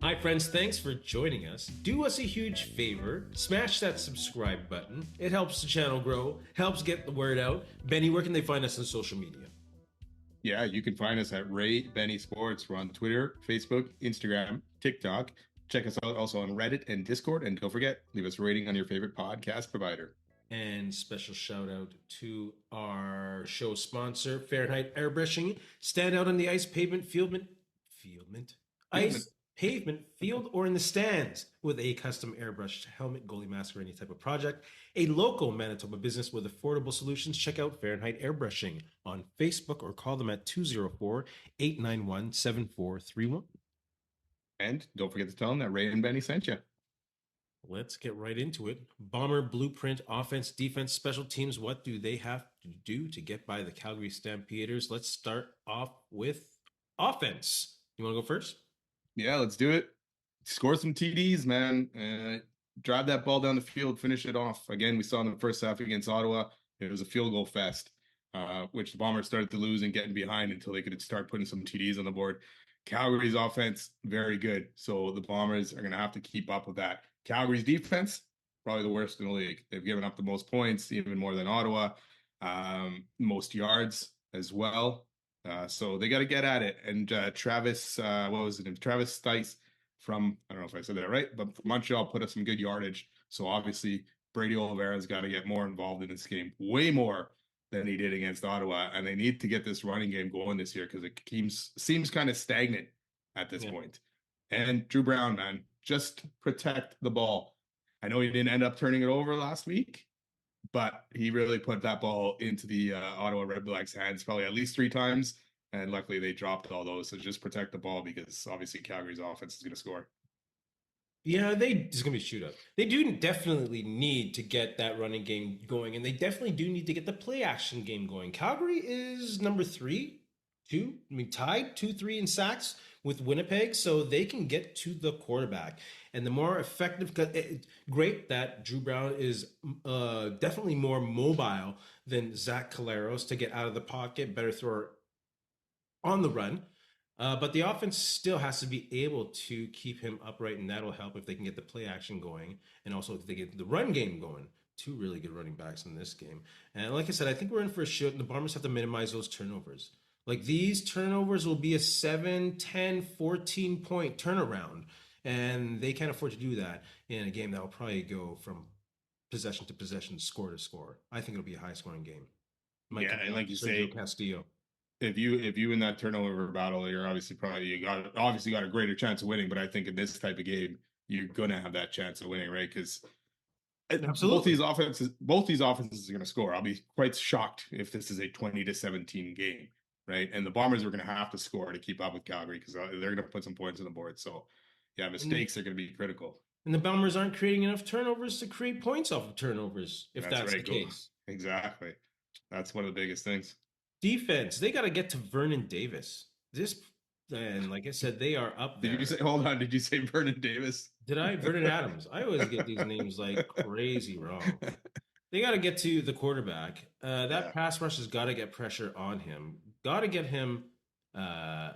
Hi, friends. Thanks for joining us. Do us a huge favor. Smash that subscribe button. It helps the channel grow, helps get the word out. Benny, where can they find us on social media? Yeah, you can find us at Ray Benny Sports. We're on Twitter, Facebook, Instagram, TikTok. Check us out also on Reddit and Discord. And don't forget, leave us a rating on your favorite podcast provider. And special shout out to our show sponsor, Fahrenheit Airbrushing. Stand out on the ice, pavement, field, or in the stands with a custom airbrushed helmet, goalie mask, or any type of project. A local Manitoba business with affordable solutions. Check out Fahrenheit Airbrushing on Facebook or call them at 204-891-7431. And don't forget to tell them that Ray and Benny sent you. Let's get right into it. Bomber blueprint, offense, defense, special teams. What do they have to do to get by the Calgary Stampeders? Let's start off with offense. You want to go first? Yeah, let's do it. Score some TDs, man. Drive that ball down the field, finish it off. Again, we saw in the first half against Ottawa, it was a field goal fest, which the Bombers started to lose and getting behind until they could start putting some TDs on the board. Calgary's offense, very good. So the Bombers are going to have to keep up with that. Calgary's defense, probably the worst in the league. They've given up the most points, even more than Ottawa, most yards as well. So they got to get at it. And Travis, what was his name? Travis Stice from, I don't know if I said that right, but Montreal put up some good yardage. So obviously Brady Oliveira's got to get more involved in this game, way more than he did against Ottawa. And they need to get this running game going this year because it seems kind of stagnant at this point. And Drew Brown, man, just protect the ball. I know he didn't end up turning it over last week, but he really put that ball into the Ottawa Redblacks' hands probably at least 3 times. And luckily they dropped all those. So just protect the ball because obviously Calgary's offense is going to score. Yeah, it's going to be a shootout. They do definitely need to get that running game going, and they definitely do need to get the play action game going. Calgary is number 3, tied 2-3 in sacks with Winnipeg, so they can get to the quarterback. And the more effective, great that Drew Brown is definitely more mobile than Zach Caleros to get out of the pocket, better thrower on the run. But the offense still has to be able to keep him upright, and that'll help if they can get the play action going, and also if they get the run game going. 2 really good running backs in this game. And like I said, I think we're in for a shoot, and the Bombers have to minimize those turnovers. Like these turnovers will be a 7, 10, 14-point turnaround, and they can't afford to do that in a game that will probably go from possession to possession, score to score. I think it'll be a high-scoring game. And like you say, Castillo. If you in that turnover battle, you're you got a greater chance of winning. But I think in this type of game, you're gonna have that chance of winning, right? Because both these offenses are going to score. I'll be quite shocked if this is a 20-17 game, right? And the Bombers are going to have to score to keep up with Calgary because they're going to put some points on the board. So, yeah, mistakes are going to be critical. And the Bombers aren't creating enough turnovers to create points off of turnovers, if that's right, the case. Exactly. That's one of the biggest things. Defense, they got to get to Vernon Davis. And like I said, they are up there. Did you say Vernon Davis? Did I? Vernon Adams. I always get these names like crazy wrong. They got to get to the quarterback. That pass rush has got to get pressure on him. Got to get him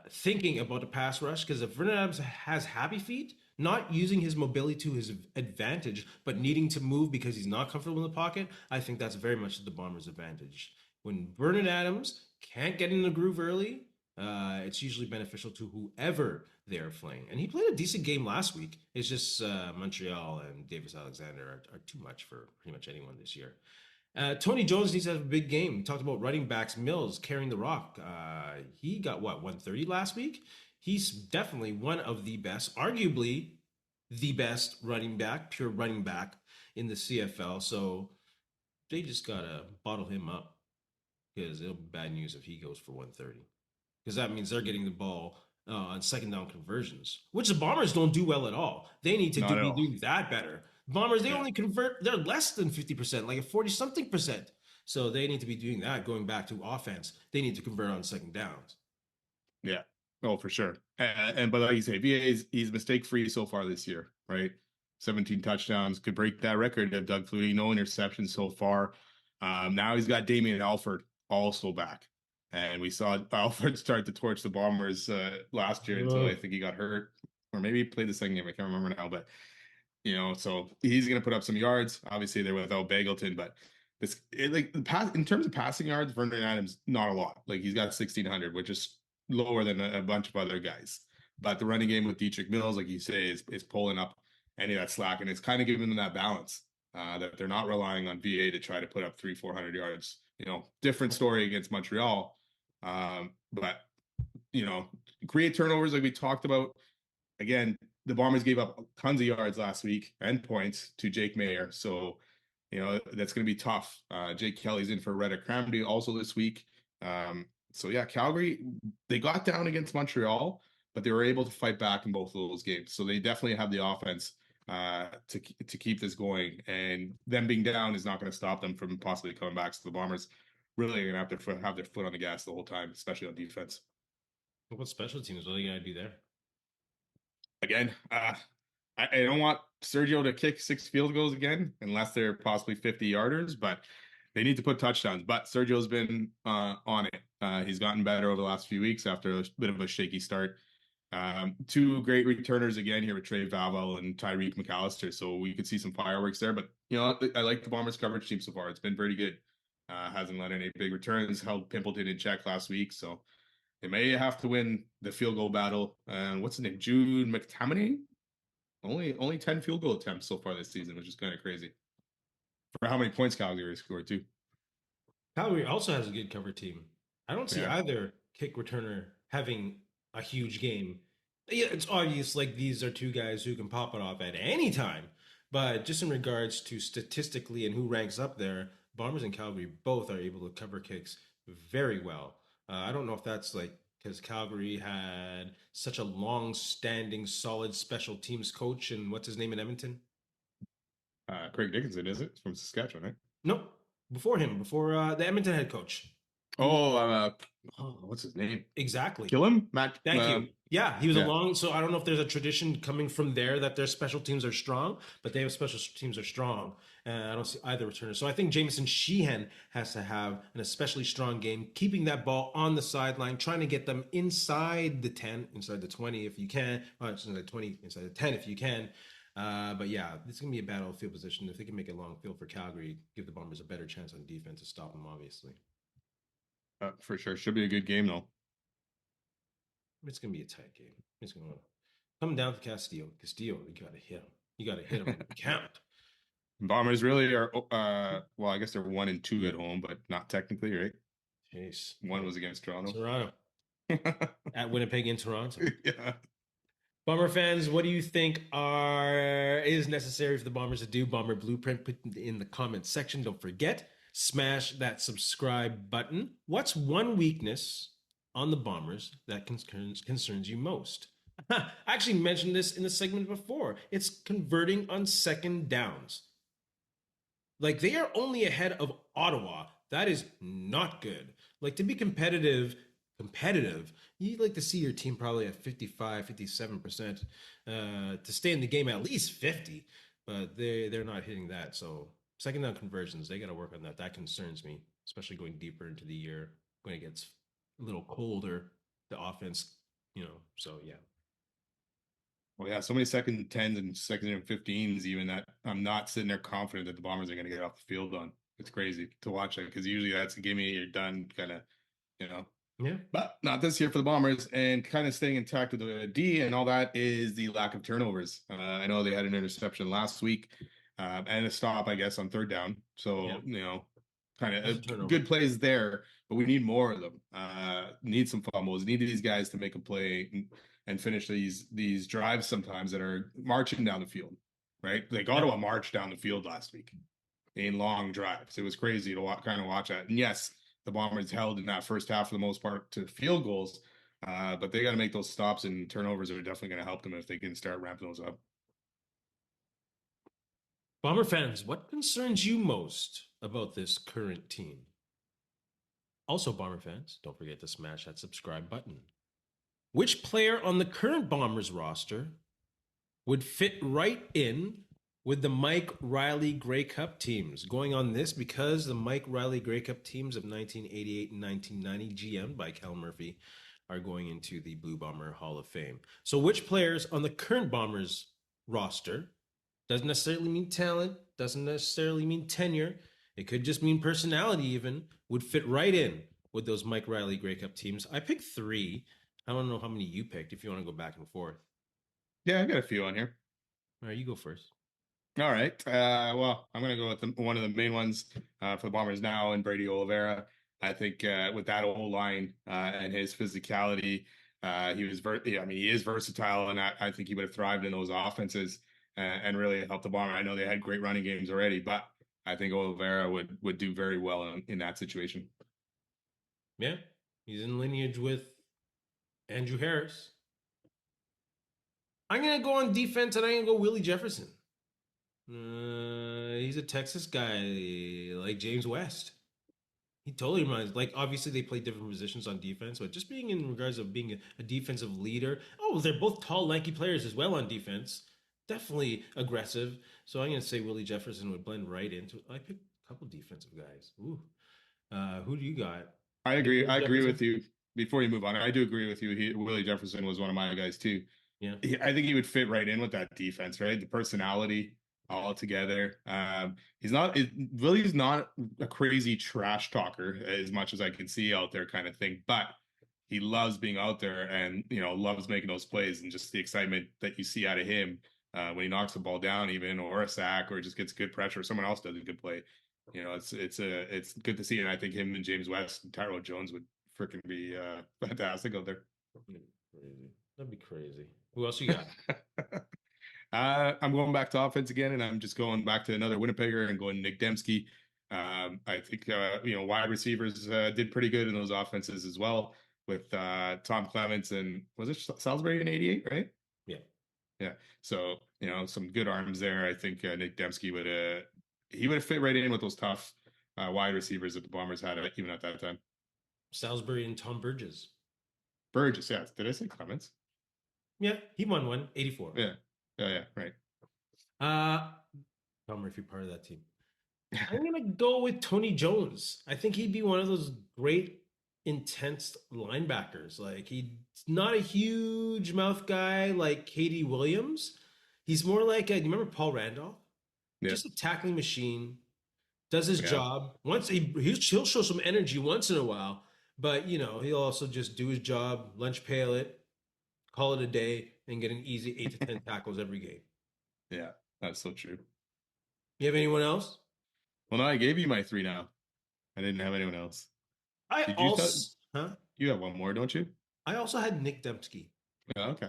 thinking about the pass rush, because if Vernon Adams has happy feet, not using his mobility to his advantage, but needing to move because he's not comfortable in the pocket, I think that's very much the Bombers' advantage. When Vernon Adams can't get in the groove early, it's usually beneficial to whoever they're playing. And he played a decent game last week. It's just Montreal and Davis Alexander are too much for pretty much anyone this year. Tony Jones needs to have a big game. We talked about running backs, Mills carrying the rock. He got, 130 last week? He's definitely one of the best, arguably the best pure running back in the CFL. So they just got to bottle him up, because it'll be bad news if he goes for 130. Because that means they're getting the ball on second down conversions, which the Bombers don't do well at all. They need to be doing that better. Bombers, they only convert, they're less than 50%, like a 40-something percent. So they need to be doing that. Going back to offense, they need to convert on second downs. Yeah. Oh, for sure. But like you say, VA he's mistake-free so far this year, right? 17 touchdowns, could break that record of Doug Flutie. No interceptions so far. Now he's got Damian Alford also back. And we saw Alford start to torch the Bombers last year until I think he got hurt. or maybe he played the second game. I can't remember now, but so he's going to put up some yards. Obviously, they're without Bagleton, but in terms of passing yards, Vernon Adams not a lot. Like he's got 1,600, which is lower than a bunch of other guys. But the running game with Dietrich Mills, like you say, is pulling up any of that slack, and it's kind of giving them that balance that they're not relying on VA to try to put up 300-400 yards. Different story against Montreal, but create turnovers like we talked about. Again, the Bombers gave up tons of yards last week and points to Jake Mayer, so that's going to be tough. Jake Kelly's in for Reddick Cramdy also this week. So yeah, Calgary, they got down against Montreal, but they were able to fight back in both of those games. So they definitely have the offense to keep this going, and them being down is not going to stop them from possibly coming back. So the Bombers really are going to have to have their foot on the gas the whole time, especially on defense. What special teams? What are you going to do there? Again, I don't want Sergio to kick 6 field goals again, unless they're possibly 50-yarders, but they need to put touchdowns. But Sergio's been on it. He's gotten better over the last few weeks after a bit of a shaky start. 2 great returners again here with Trey Valvel and Tyreek McAllister, so we could see some fireworks there. But I like the Bombers coverage team so far. It's been pretty good. Hasn't let any big returns. Held Pimpleton in check last week, so they may have to win the field goal battle. What's his name? Jude McTamaney? Only 10 field goal attempts so far this season, which is kind of crazy. For how many points Calgary scored too. Calgary also has a good cover team. I don't see either kick returner having a huge game. Yeah, it's obvious like these are 2 guys who can pop it off at any time. But just in regards to statistically and who ranks up there, Bombers and Calgary both are able to cover kicks very well. I don't know if that's like because Calgary had such a long-standing, solid special teams coach, and what's his name in Edmonton? Craig Dickinson, is it? From Saskatchewan, right? Nope. Before the Edmonton head coach. What's his name? Exactly. Kill him, Matt. Thank you. Yeah, he was so I don't know if there's a tradition coming from there that their special teams are strong, but they have special teams are strong. I don't see either returner. So I think Jameson Sheehan has to have an especially strong game, keeping that ball on the sideline, trying to get them inside the 10, inside the 20 if you can, inside the 20, inside the 10 if you can. But yeah, this is going to be a battle of field position. If they can make a long field for Calgary, give the Bombers a better chance on defense to stop them, obviously. For sure. Should be a good game, though. It's going to be a tight game. It's going to come down to Castillo. Castillo, you got to hit him. You got to hit him and count. Bombers really are, well, I guess they're 1-2 at home, but not technically, right? Jeez. 1 was against Toronto. At Winnipeg in Toronto. Yeah. Bomber fans, what do you think is necessary for the Bombers to do? Bomber Blueprint, put in the comment section. Don't forget, smash that subscribe button. What's one weakness on the Bombers that concerns you most? I actually mentioned this in the segment before. It's converting on second downs. Like, they are only ahead of Ottawa. That is not good. Like, to be competitive, you'd like to see your team probably at 55, 57%, to stay in the game at least 50, but they're not hitting that. So second down conversions, they got to work on that. That concerns me, especially going deeper into the year when it gets a little colder, the offense, so yeah. Well, yeah, so many second 10s and second and 15s even that I'm not sitting there confident that the Bombers are going to get off the field on. It's crazy to watch that because usually that's a gimme, you're done kind of, Yeah. But not this year for the Bombers, and kind of staying intact with the D and all that is the lack of turnovers. I know they had an interception last week and a stop, I guess, on third down. So, kind of good plays there, but we need more of them. Need some fumbles. Need these guys to make a play and finish these drives sometimes that are marching down the field, right? Like Ottawa marched down the field last week in long drives. It was crazy to kind of watch that. And yes, the Bombers held in that first half for the most part to field goals, but they got to make those stops, and turnovers are definitely going to help them if they can start ramping those up. Bomber fans, what concerns you most about this current team? Also, Bomber fans, don't forget to smash that subscribe button. Which player on the current Bombers roster would fit right in with the Mike Reilly Grey Cup teams? Going on this because the Mike Reilly Grey Cup teams of 1988 and 1990, GM'd by Cal Murphy, are going into the Blue Bomber Hall of Fame. So, which players on the current Bombers roster doesn't necessarily mean talent, doesn't necessarily mean tenure. It could just mean personality, even would fit right in with those Mike Reilly Grey Cup teams. I picked 3. I don't know how many you picked if you want to go back and forth. Yeah, I got a few on here. All right, you go first. All right. Well, I'm going to go with one of the main ones for the Bombers now, and Brady Oliveira. I think with that old line and his physicality, he was he is versatile, and I think he would have thrived in those offenses and really helped the Bomber. I know they had great running games already, but I think Oliveira would do very well in that situation. Yeah, he's in lineage with Andrew Harris. I'm going to go on defense, and I'm going to go Willie Jefferson. He's a Texas guy like James West. He totally reminds, like, obviously they play different positions on defense, but just being in regards of being a defensive leader. Oh, they're both tall, lanky players as well on defense. Definitely aggressive. So I'm going to say Willie Jefferson would blend right into it. I picked a couple defensive guys. Ooh. Who do you got? I agree. Willie I agree Jefferson? with you. Before you move on, I do agree with you. Willie Jefferson was one of my guys too. Yeah. I think he would fit right in with that defense, right? The personality all together. Willie's not a crazy trash talker as much as I can see out there kind of thing, but he loves being out there and, loves making those plays and just the excitement that you see out of him when he knocks the ball down even, or a sack, or just gets good pressure. Someone else does a good play. It's good to see. And I think him and James West and Tyrell Jones would freaking be fantastic out there. Crazy. That'd be crazy. Who else you got? I'm going back to offense again, and I'm just going back to another Winnipegger and going Nick Dembski. I think wide receivers did pretty good in those offenses as well with Tom Clements and was it Salisbury in '88, right? Yeah. Yeah. So some good arms there. I think Nick Dembski would have fit right in with those tough wide receivers that the Bombers had even at that time. Salisbury and Tom Burgess. Burgess, yeah. Did I say Clements? Yeah, he won one, 84. Yeah. Yeah, right. Tom Murphy, part of that team. I'm gonna go with Tony Jones. I think he'd be one of those great, intense linebackers. Like he's not a huge mouth guy like Katie Williams. He's more like you remember Paul Randolph? Yeah. Just a tackling machine. Does his Yeah. job. Once he'll show some energy once in a while, but he'll also just do his job, lunch pail it, call it a day, and get an easy 8 to 10 tackles every game. Yeah, that's so true. You have anyone else? Well, no, I gave you my 3 now. I didn't have anyone else. You have one more, don't you? I also had Nick Dembski. Oh, okay.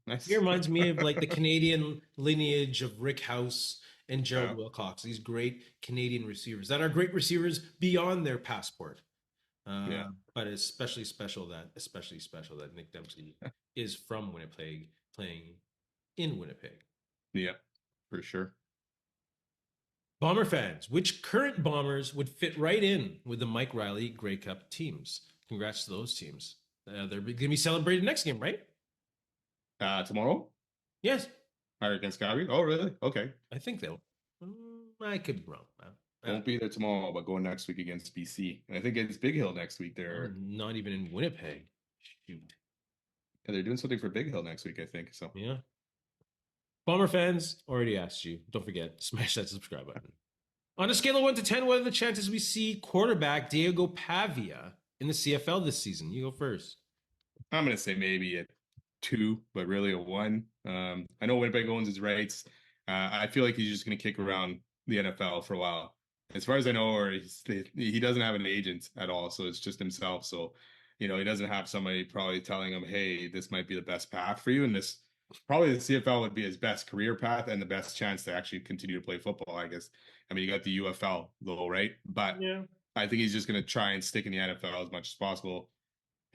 Nice. He reminds me of like the Canadian lineage of Rick House and Gerald Wilcox, these great Canadian receivers that are great receivers beyond their passport. But it's especially special that Nick Dembski is from Winnipeg, playing in Winnipeg. Yeah, for sure. Bomber fans, which current Bombers would fit right in with the Mike Reilly Grey Cup teams? Congrats to those teams. They're going to be celebrated next game, right? Tomorrow? Yes. Against Calgary? Oh, really? Okay. I think they'll. I could be wrong. Won't be there tomorrow, but going next week against BC. And I think it's Big Hill next week. They're not even in Winnipeg. Shoot. Yeah, they're doing something for Big Hill next week, I think. So yeah. Bomber fans, already asked you. Don't forget, smash that subscribe button. On a scale of 1 to 10, what are the chances we see quarterback Diego Pavia in the CFL this season? You go first. I'm going to say maybe a 2, but really a 1. I know Winnipeg owns his rights. I feel like he's just going to kick around the NFL for a while. As far as I know, or he doesn't have an agent at all, so it's just himself. So, he doesn't have somebody probably telling him, hey, this might be the best path for you. And this probably the CFL would be his best career path and the best chance to actually continue to play football, I guess. I mean, you got the UFL though, right? But yeah. I think he's just going to try and stick in the NFL as much as possible.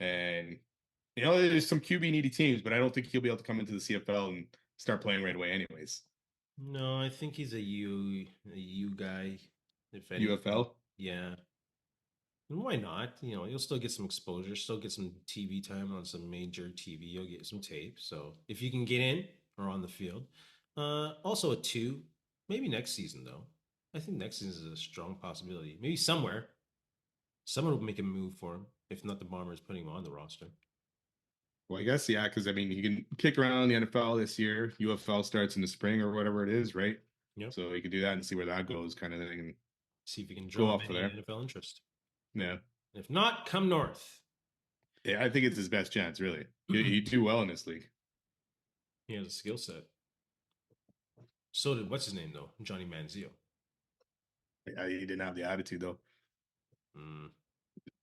And, there's some QB needy teams, but I don't think he'll be able to come into the CFL and start playing right away anyways. No, I think he's a U guy. If anything. UFL? Yeah. And why not? You'll still get some exposure, still get some TV time on some major TV. You'll get some tape. So if you can get in or on the field. Also a 2. Maybe next season, though. I think next season is a strong possibility. Maybe someone will make a move for him. If not, the Bombers putting him on the roster. Well, I guess, yeah, because I mean, you can kick around the NFL this year. UFL starts in the spring or whatever it is, right? Yep. So you could do that and see where that goes, kind of thing, and See if you can go drum up off of any there. NFL interest. Yeah. If not, come north. Yeah, I think it's his best chance, really. He'd do well in this league. He has a skill set. So did what's his name though, Johnny Manziel. Yeah, he didn't have the attitude though. Mm.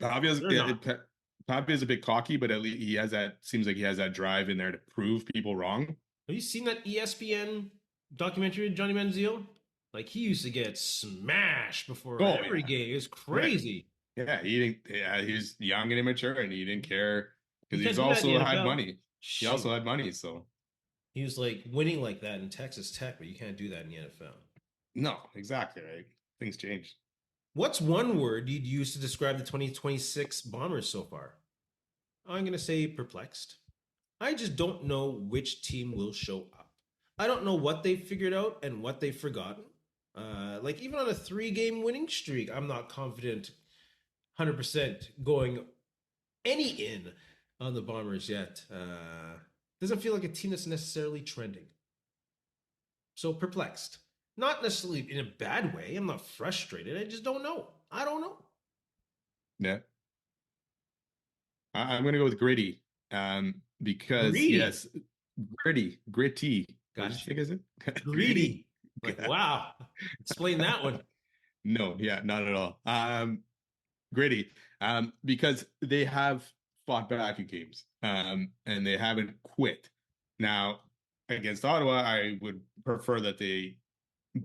Pavia's They're not. Pavia's a bit cocky, but at least he has that. Seems like he has that drive in there to prove people wrong. Have you seen that ESPN documentary of Johnny Manziel? Like he used to get smashed before Oh every yeah, game. It was yeah, crazy. yeah. He didn't. Yeah, he's young and immature, and he didn't care You because can't he's do that in also the had NFL. money. He Shoot. also had money, so He was like winning like that in Texas Tech, but you can't do that in the NFL. no, exactly right. Things change. What's one word you'd use to describe the 2026 Bombers so far? I'm going to say perplexed. I just don't know which team will show up. I don't know what they've figured out and what they've forgotten. Like even on a 3-game winning streak, I'm not confident 100% going any in on the Bombers yet. Doesn't feel like a team that's necessarily trending. So perplexed. Not necessarily in a bad way. I'm not frustrated. I just don't know. I don't know. Yeah, I'm gonna go with gritty, because Greedy. yes, gritty. What did you Gotcha. think? Is it gritty? Greedy. Like, wow. Explain that one. No, yeah, not at all. Gritty, because they have fought back in games, and they haven't quit. Now, against Ottawa, I would prefer that they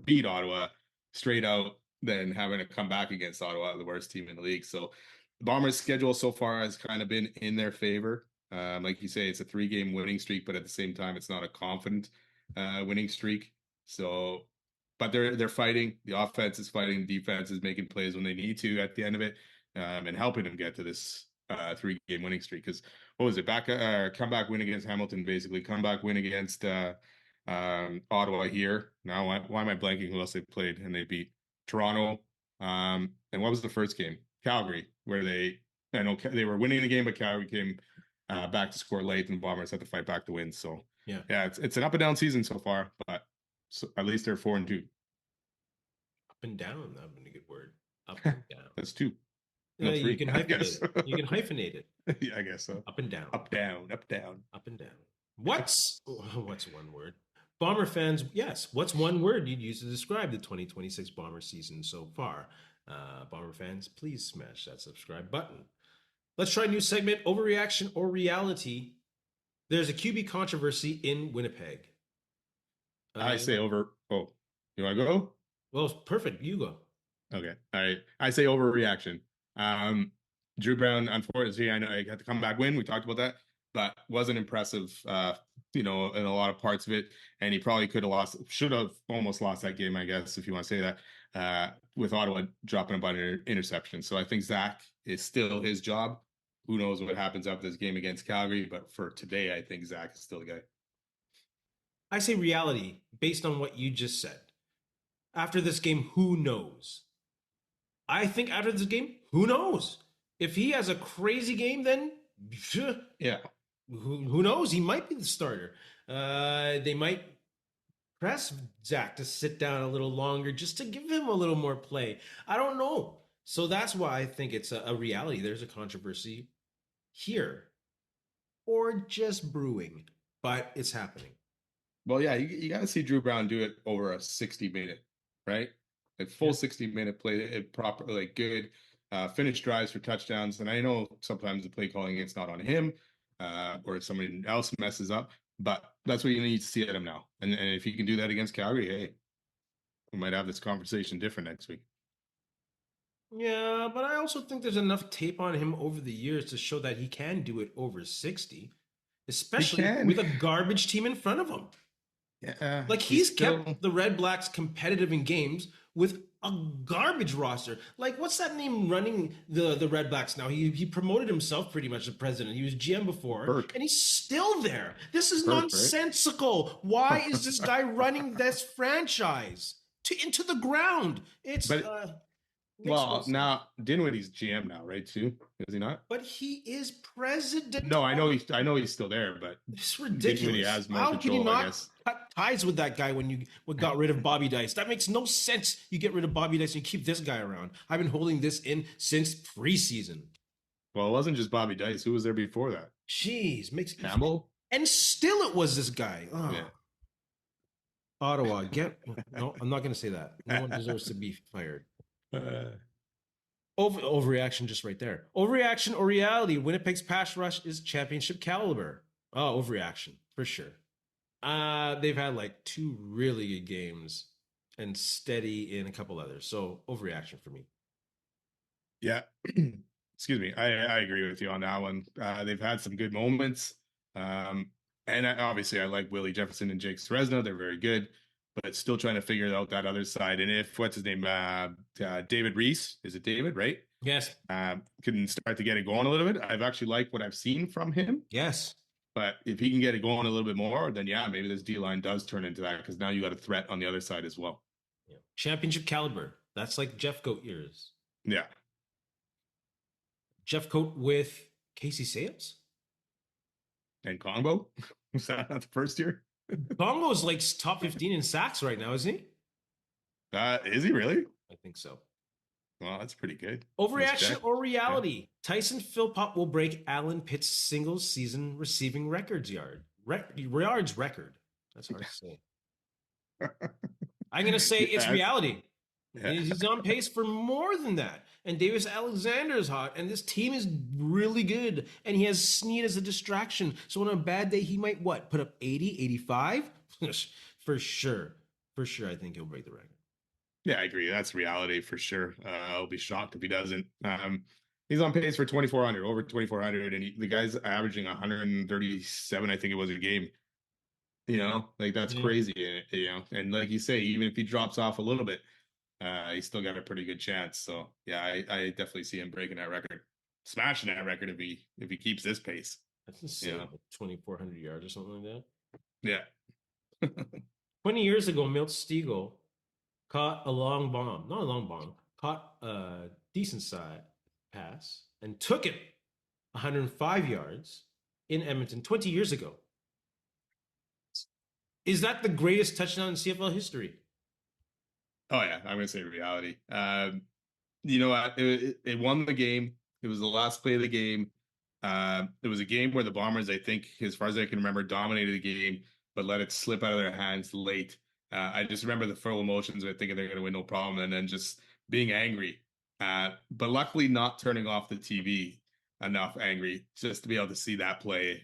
beat Ottawa straight out than having to come back against Ottawa, the worst team in the league. So, the Bombers' schedule so far has kind of been in their favor. Like you say, it's a 3-game winning streak, but at the same time, it's not a confident winning streak. So, but they're fighting. The offense is fighting. The defense is making plays when they need to at the end of it, and helping them get to this 3-game winning streak. Because what was it? Comeback win against Hamilton, basically. Comeback win against Ottawa here. Now, why am I blanking who else they played? And they beat Toronto. And what was the first game? Calgary, where I know they were winning the game, but Calgary came back to score late, and the Bombers had to fight back to win. So, Yeah. it's an up and down season so far, but at least they're 4-2. Up and down. That would be a good word. Up and down. That's 2. No, 3. You can hyphenate it. You can hyphenate it. Yeah, I guess so. Up and down. Up, down, up, down. Up and down. What's one word? Bomber fans, yes. What's one word you'd use to describe the 2026 Bomber season so far? Bomber fans, please smash that subscribe button. Let's try a new segment, Overreaction or Reality. There's a QB controversy in Winnipeg. I say over. Oh, you want to go? Well, perfect. You go. Okay. All right. I say overreaction. Drew Brown, unfortunately, I know I had to come back win. We talked about that, but wasn't impressive, in a lot of parts of it. And he probably should have almost lost that game, I guess, if you want to say that, with Ottawa dropping a bunch of interceptions. So I think Zach is still his job. Who knows what happens after this game against Calgary, but for today, I think Zach is still the guy. I say reality based on what you just said. After this game, who knows? I think after this game, who knows? If he has a crazy game, then yeah, who knows? He might be the starter. They might press Zach to sit down a little longer just to give him a little more play. I don't know. So that's why I think it's a reality. There's a controversy here, or just brewing, but it's happening. Well, yeah, you got to see Drew Brown do it over a 60-minute, right? A full 60-minute play, it proper, like good, finished drives for touchdowns. And I know sometimes the play calling it's not on him, or somebody else messes up, but that's what you need to see at him now. And if he can do that against Calgary, hey, we might have this conversation different next week. Yeah, but I also think there's enough tape on him over the years to show that he can do it over 60, especially with a garbage team in front of him. Yeah, like he's kept the Red Blacks competitive in games with a garbage roster. Like, what's that name running the Red Blacks now? He promoted himself pretty much as president. He was GM before, Burke. And he's still there. This is Burke, nonsensical. Right? Why is this guy running this franchise into the ground? It's Makes no Well, sense. now Dinwiddie's GM now, right? Too, is he not? But he is president. No, I know he's still there, but It's Dinwiddie ridiculous. has more How can you control, I not guess. cut ties with that guy when you got rid of Bobby Dice? That makes no sense. You get rid of Bobby Dice and you keep this guy around. I've been holding this in since preseason. Well, it wasn't just Bobby Dice. Who was there before that? Jeez, makes Campbell. and still it was this guy. Oh. Yeah. Ottawa, get no. I'm not going to say that. No one deserves to be fired. Overreaction, just right there. Overreaction or reality? Winnipeg's pass rush is championship caliber. Oh, overreaction for sure. They've had like 2 really good games and steady in a couple others. So overreaction for me. Yeah. Excuse me. I agree with you on that one. They've had some good moments. And obviously I like Willie Jefferson and Jake Sresna. They're very good, but still trying to figure out that other side. And if, what's his name? David Reese, is it David, right? Yes. Can start to get it going a little bit. I've actually liked what I've seen from him. Yes. But if he can get it going a little bit more, then yeah, maybe this D-line does turn into that, because now you got a threat on the other side as well. Yeah. Championship caliber. That's like Jeff Goat years. Yeah. Jeff Goat with Casey Sales? And Congo? Was that not the first year? Bongo's like top 15 in sacks right now, isn't he? Is he really? I think so. Well, that's pretty good. Overreaction or reality? Yeah. Tyson Philpott will break Alan Pitt's single season receiving yards record. That's hard to say. I'm going to say it's reality. Yeah. He's on pace for more than that. And Davis Alexander's hot, and this team is really good. And he has Snead as a distraction. So on a bad day, he might, put up 80, 85? For sure. For sure, I think he'll break the record. Yeah, I agree. That's reality for sure. I'll be shocked if he doesn't. He's on pace for 2,400, over 2,400, and the guy's averaging 137, I think it was, a game. You know, like that's crazy. You know, and like you say, even if he drops off a little bit, he's still got a pretty good chance. So yeah, I definitely see him breaking that record, smashing that record if he keeps this pace. That's insane. Yeah. 2,400 yards or something like that. Yeah. 20 years ago, Milt Stegall caught a long bomb, not a long bomb, caught a decent side pass and took it 105 yards in Edmonton 20 years ago. Is that the greatest touchdown in CFL history? Oh yeah, I'm gonna say reality. You know, it won the game. It was the last play of the game. It was a game where the Bombers, I think, as far as I can remember, dominated the game, but let it slip out of their hands late. I just remember the full emotions of thinking they're going to win no problem, and then just being angry. But luckily not turning off the TV enough angry just to be able to see that play.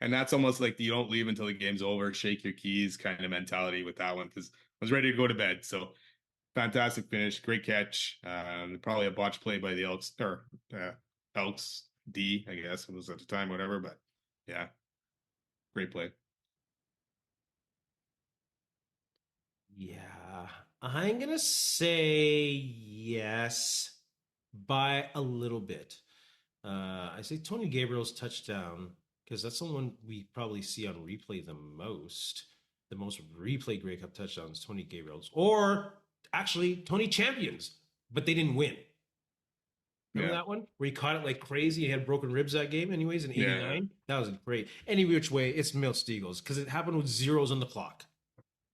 And that's almost like you don't leave until the game's over, shake your keys kind of mentality with that one, because I was ready to go to bed. So fantastic finish, great catch. Probably a botch play by the Elks, or Elks D, I guess it was at the time, whatever. But yeah, great play. Yeah, I'm going to say yes by a little bit. I say Tony Gabriel's touchdown, because that's the one we probably see on replay the most. The most replayed Grey Cup touchdowns, Tony Gabriel's. Or actually, Tony Champion's, but they didn't win. Remember that one? Where he caught it like crazy. He had broken ribs that game anyways in 89? Yeah. That was great. Any which way, it's Milt Steagall's, because it happened with zeros on the clock.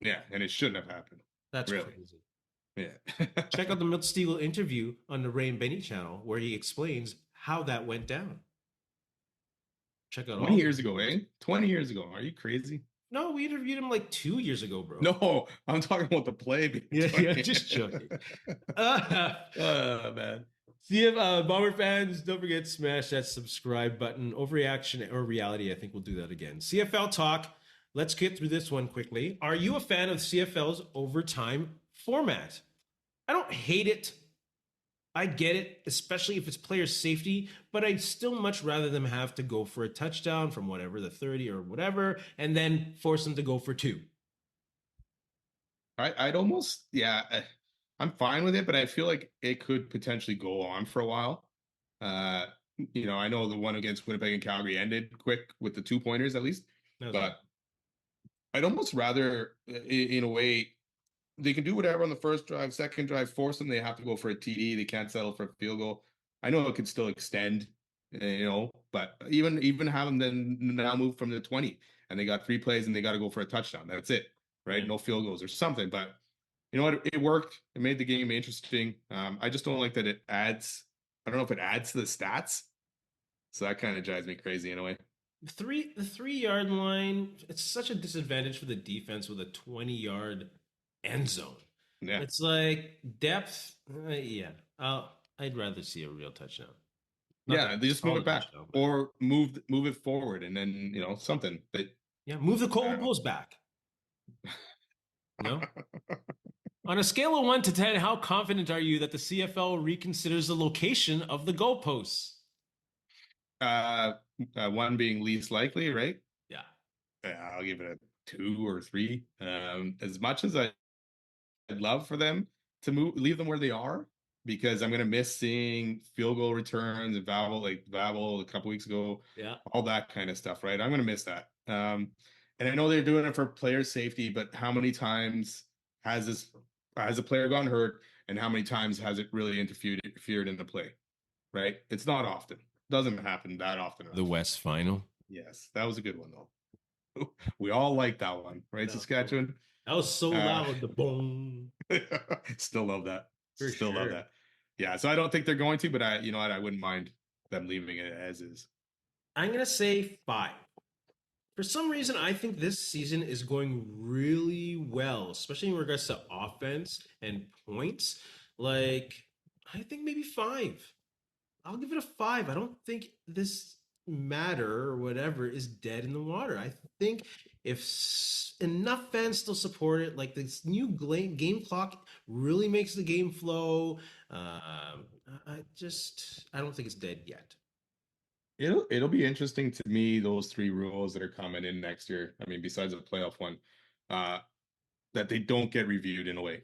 Yeah, and it shouldn't have happened. That's really crazy. Yeah. Check out the Milt Stegall interview on the Ray and Benny channel, where he explains how that went down. Check out 20 years ago, eh? 20 years ago. Are you crazy? No, we interviewed him like 2 years ago, bro. No, I'm talking about the play. Yeah, just joking. Man. See, Bomber fans, don't forget to smash that subscribe button. Overreaction or reality, I think we'll do that again. CFL talk. Let's get through this one quickly. Are you a fan of CFL's overtime format? I don't hate it. I get it, especially if it's player safety, but I'd still much rather them have to go for a touchdown from whatever, the 30 or whatever, and then force them to go for 2. I'd almost, yeah, I'm fine with it, but I feel like it could potentially go on for a while. You know, I know the one against Winnipeg and Calgary ended quick with the 2-pointers at least, but I'd almost rather, in a way, they can do whatever on the first drive, second drive, force them. They have to go for a TD. They can't settle for a field goal. I know it could still extend, but even have them then now move from the 20 and they got 3 plays and they got to go for a touchdown. That's it, right? Yeah. No field goals or something. But you know what? It worked. It made the game interesting. I just don't like that it adds. I don't know if it adds to the stats. So that kind of drives me crazy in a way. The 3 yard line, it's such a disadvantage for the defense with a 20-yard end zone. Yeah. It's like depth. Yeah, I'd rather see a real touchdown. Yeah, they just move it back or move it forward, and then something that. Yeah, move the goalpost back. No. On a scale of 1 to 10, how confident are you that the CFL reconsiders the location of the goalposts? 1 being least likely, right? Yeah. I'll give it a 2 or 3. As much as I'd love for them to leave them where they are, because I'm going to miss seeing field goal returns and Vavel a couple weeks ago. Yeah. All that kind of stuff, right? I'm going to miss that. And I know they're doing it for player safety, but how many times has a player gone hurt, and how many times has it really interfered in the play? Right? It's not often. Doesn't happen that often. The West Final. Yes, that was a good one though. We all like that one, right? No, Saskatchewan. That was so loud. The boom. Still love that. Still love that. Yeah, so I don't think they're going to, but I wouldn't mind them leaving it as is. I'm gonna say 5. For some reason, I think this season is going really well, especially in regards to offense and points. Like, I think maybe 5. I'll give it a 5. I don't think this matter or whatever is dead in the water. I think if enough fans still support it, like this new game clock really makes the game flow. I don't think it's dead yet. It'll be interesting to me, those 3 rules that are coming in next year. I mean, besides the playoff one, that they don't get reviewed in a way,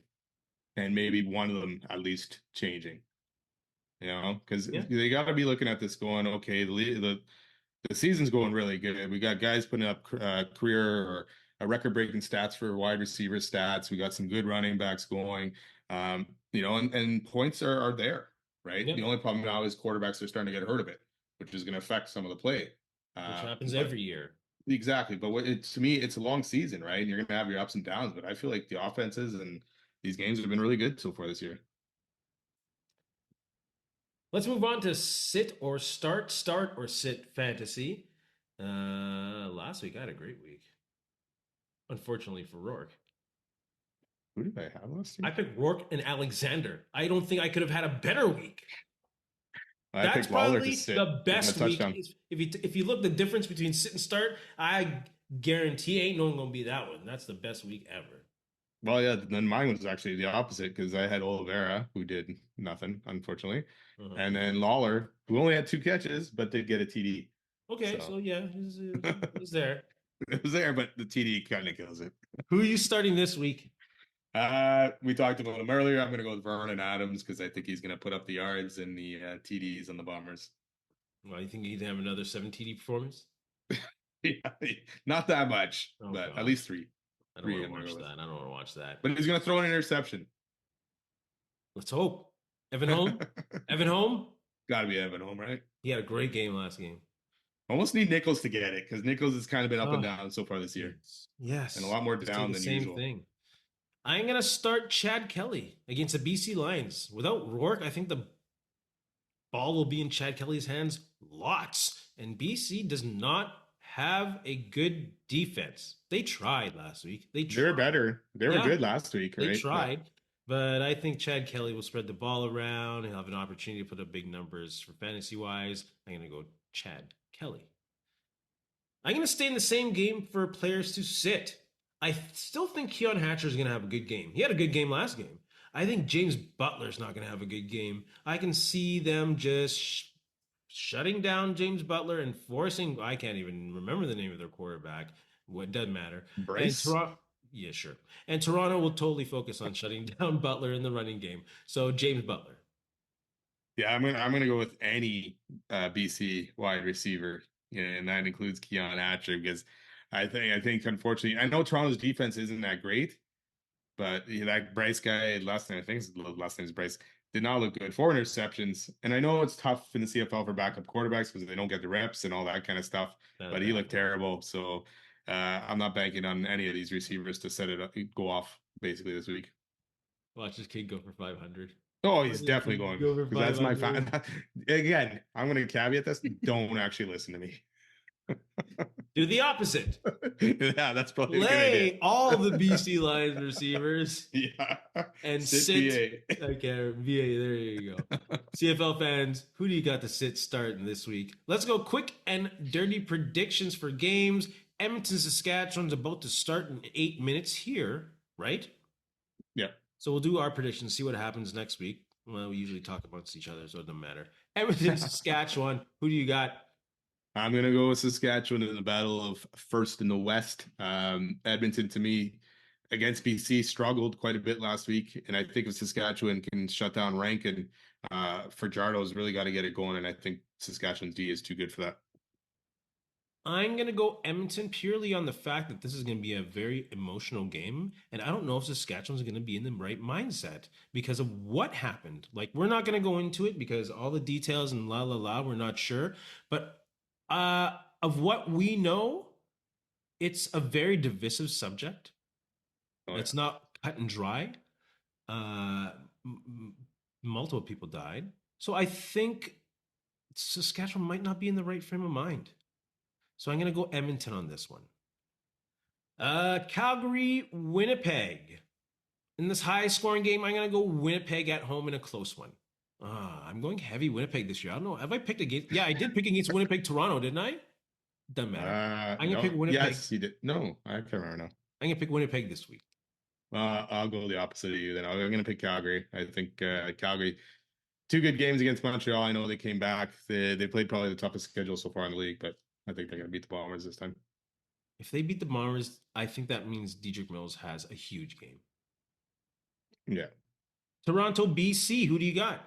and maybe one of them at least changing. Because they got to be looking at this going, okay, the season's going really good. We got guys putting up career or record-breaking stats for wide receiver stats. We got some good running backs going, and points are there, right? The only problem now is quarterbacks are starting to get hurt of it, which is going to affect some of the play. Which happens every year. Exactly. But to me, it's a long season, right? And you're going to have your ups and downs. But I feel like the offenses and these games have been really good so far this year. Let's move on to sit or start or sit fantasy. Last week I had a great week. Unfortunately for Rourke. Who did I have last week? I picked Rourke and Alexander. I don't think I could have had a better week. That's probably the best week. If you look the difference between sit and start, I guarantee ain't no one gonna be that one. That's the best week ever. Well, yeah, then mine was actually the opposite because I had Oliveira, who did nothing, unfortunately. And then Lawler, who only had 2 catches, but did get a TD. Okay, so yeah, he's there. It was there, but the TD kind of kills it. Who are you starting this week? We talked about him earlier. I'm going to go with Vernon Adams because I think he's going to put up the yards and the TDs on the Bombers. Well, you think he'd have another 7 TD performance? Yeah, not that much, but at least 3. I don't want to watch that. I don't want to watch that. But he's going to throw an interception. Let's hope. Evan Home? Evan Home? Got to be Evan Home, right? He had a great game last game. Almost need Nichols to get it because Nichols has kind of been up and down so far this year. Yes. And a lot more down than usual. Thing. I'm going to start Chad Kelly against the BC Lions. Without Rourke, I think the ball will be in Chad Kelly's hands lots. And BC does not have a good defense. They tried last week. They're better. They were good last week, right? They tried. But I think Chad Kelly will spread the ball around. He'll have an opportunity to put up big numbers for fantasy-wise. I'm going to go Chad Kelly. I'm going to stay in the same game for players to sit. I still think Keon Hatcher is going to have a good game. He had a good game last game. I think James Butler's not going to have a good game. I can see them just shutting down James Butler and forcing, I can't even remember the name of their quarterback. It doesn't matter. Bryce? Yeah, sure. And Toronto will totally focus on shutting down Butler in the running game. So James Butler. Yeah, I'm gonna go with any BC wide receiver, and that includes Keon Hatcher because I think unfortunately I know Toronto's defense isn't that great, but that Bryce guy, last name is Bryce, did not look good. 4 interceptions, and I know it's tough in the CFL for backup quarterbacks because they don't get the reps and all that kind of stuff. Not a But he bad looked one. terrible. So I'm not banking on any of these receivers to set it up, go off basically this week. Watch this kid go for 500. Oh, Watch he's this definitely kid going go for because that's my 500. fan. Again, I'm going to caveat this. Don't actually listen to me. Do the opposite. Yeah, that's probably a good idea. Play all the BC Lions receivers Yeah. and Sit sit. VA. Okay, VA. There you go. CFL fans, who do you got to sit starting this week? Let's go quick and dirty predictions for games. Edmonton, Saskatchewan's about to start in 8 minutes here, right? Yeah. So we'll do our predictions, see what happens next week. Well, we usually talk amongst each other, so it doesn't matter. Edmonton, Saskatchewan, who do you got? I'm going to go with Saskatchewan in the battle of first in the West. Edmonton, to me, against BC, struggled quite a bit last week. And I think if Saskatchewan can shut down Rankin, Fajardo's really got to get it going. And I think Saskatchewan's D is too good for that. I'm going to go Edmonton purely on the fact that this is going to be a very emotional game. And I don't know if Saskatchewan's going to be in the right mindset because of what happened. Like, we're not going to go into it because all the details and we're not sure. But of what we know, it's a very divisive subject. Oh, It's yeah. not cut and dry. Multiple people died. So I think Saskatchewan might not be in the right frame of mind. So I'm going to go Edmonton on this one. Calgary, Winnipeg. In this high scoring game, I'm going to go Winnipeg at home in a close one. I'm going heavy Winnipeg this year. I don't know. Have I picked against? Yeah, I did pick against Winnipeg, Toronto, didn't I? Doesn't matter. I'm going to No. pick Winnipeg. Yes, you did. No, I can't remember now. I'm going to pick Winnipeg this week. I'll go the opposite of you then. I'm going to pick Calgary. I think Calgary, 2 good games against Montreal. I know they came back. They played probably the toughest schedule so far in the league, but I think they're going to beat the Bombers this time. If they beat the Bombers, I think that means Dedrick Mills has a huge game. Yeah. Toronto, BC. Who do you got?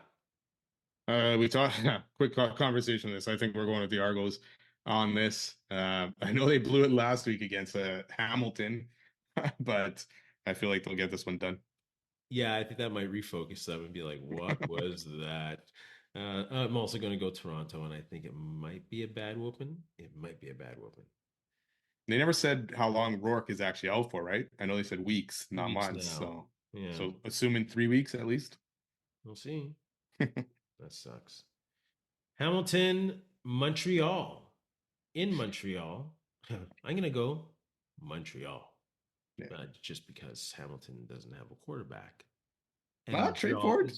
We talked quick conversation on this. I think we're going with the Argos on this. I know they blew it last week against Hamilton, but I feel like they'll get this one done. Yeah, I think that might refocus them and be like, what was that? I'm also going to go Toronto, and I think it might be a bad whooping. It might be a bad whooping. They never said how long Rourke is actually out for, right? I know they said weeks, not Weeks months. now. Yeah. So assuming 3 weeks at least. We'll see. That sucks. Hamilton, Montreal. In Montreal, I'm going to go Montreal. Yeah. Just because Hamilton doesn't have a quarterback. And Trey Ford.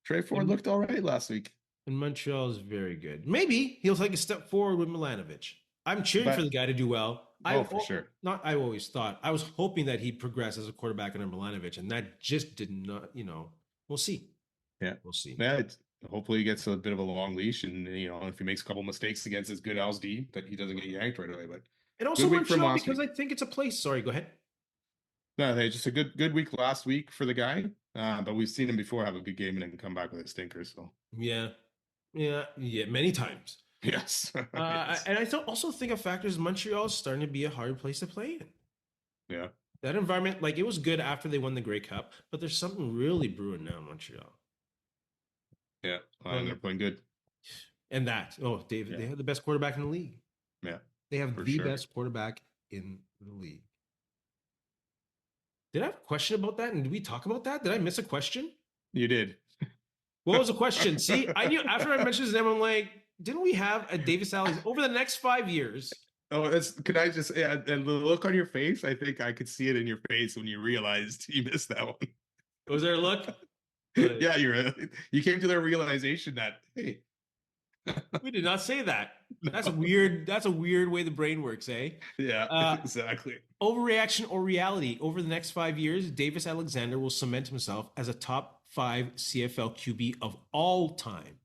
Trey Ford looked all right last week. And Montreal is very good. Maybe he'll take a step forward with Milanovic. I'm cheering for the guy to do well. For sure. I always thought. I was hoping that he'd progress as a quarterback under Milanovic, and that just did not, we'll see. Yeah. We'll see. Yeah, hopefully he gets a bit of a long leash, and, if he makes a couple mistakes against his good Al's D, that he doesn't get yanked right away. But and also Montreal, because I think it's a place. Sorry, go ahead. No, just a good week last week for the guy. But we've seen him before have a good game and then come back with a stinker. So yeah, many times. Yes. Yes. And I also think a factor is Montreal is starting to be a hard place to play in. Yeah. That environment, like, it was good after they won the Grey Cup, but there's something really brewing now in Montreal. Yeah, they're playing good. And David, they have the best quarterback in the league. Yeah. They have the best quarterback in the league. Did I have a question about that? And did we talk about that? Did I miss a question? You did. What was the question? See, I knew after I mentioned his name, I'm like, didn't we have a Davis Allen over the next 5 years? Oh, could I just, and the look on your face, I think I could see it in your face when you realized you missed that one. Was there a look? Yeah, you came to the realization that, hey. We did not say that. No. That's a weird way the brain works, eh? Yeah, exactly. Overreaction or reality? Over the next 5 years, Davis Alexander will cement himself as a top 5 CFL QB of all time.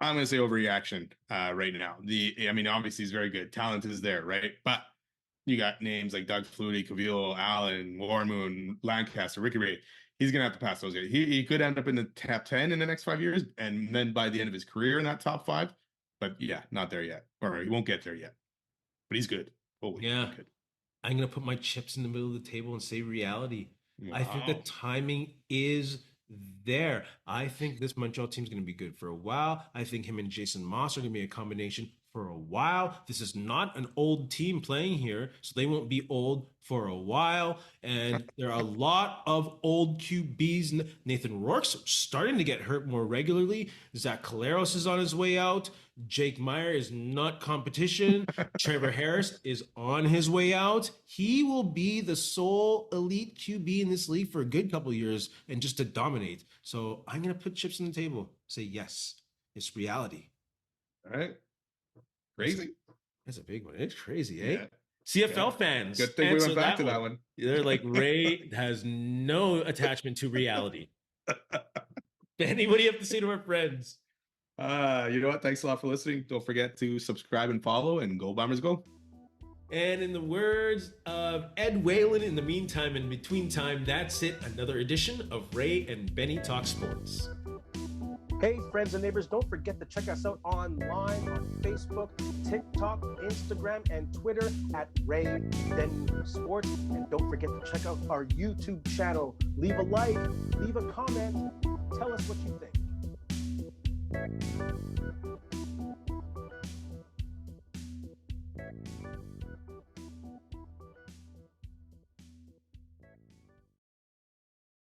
I'm going to say overreaction right now. Obviously he's very good. Talent is there, right? But you got names like Doug Flutie, Cavillo, Allen, Warmoon, Lancaster, Ricky Ray. He's going to have to pass those guys. He could end up in the top 10 in the next 5 years, and then by the end of his career in that top 5. But yeah, not there yet. Or he won't get there yet. But he's good. Yeah. Good. I'm going to put my chips in the middle of the table and say reality. Wow. I think the timing is there. I think this Montreal team is going to be good for a while. I think him and Jason Moss are going to be a combination for a while. This is not an old team playing here, so they won't be old for a while. And there are a lot of old QBs. Nathan Rourke's starting to get hurt more regularly. Zach Caleros is on his way out. Jake Meyer is not competition. Trevor Harris is on his way out. He will be the sole elite QB in this league for a good couple of years and just to dominate. So I'm going to put chips on the table. Say yes. It's reality. All right. Crazy. That's a big one. It's crazy, eh? Yeah. CFL fans. Good thing we went back to that one. They're like, Ray has no attachment to reality. Benny, what do you have to say to our friends? You know what? Thanks a lot for listening. Don't forget to subscribe and follow, and Go Bombers Go. And in the words of Ed Whalen, in the meantime and between time, that's it. Another edition of Ray and Benny Talk Sports. Hey, friends and neighbors, don't forget to check us out online on Facebook, TikTok, Instagram, and Twitter at Ray Benny Sports. And don't forget to check out our YouTube channel. Leave a like, leave a comment, tell us what you think.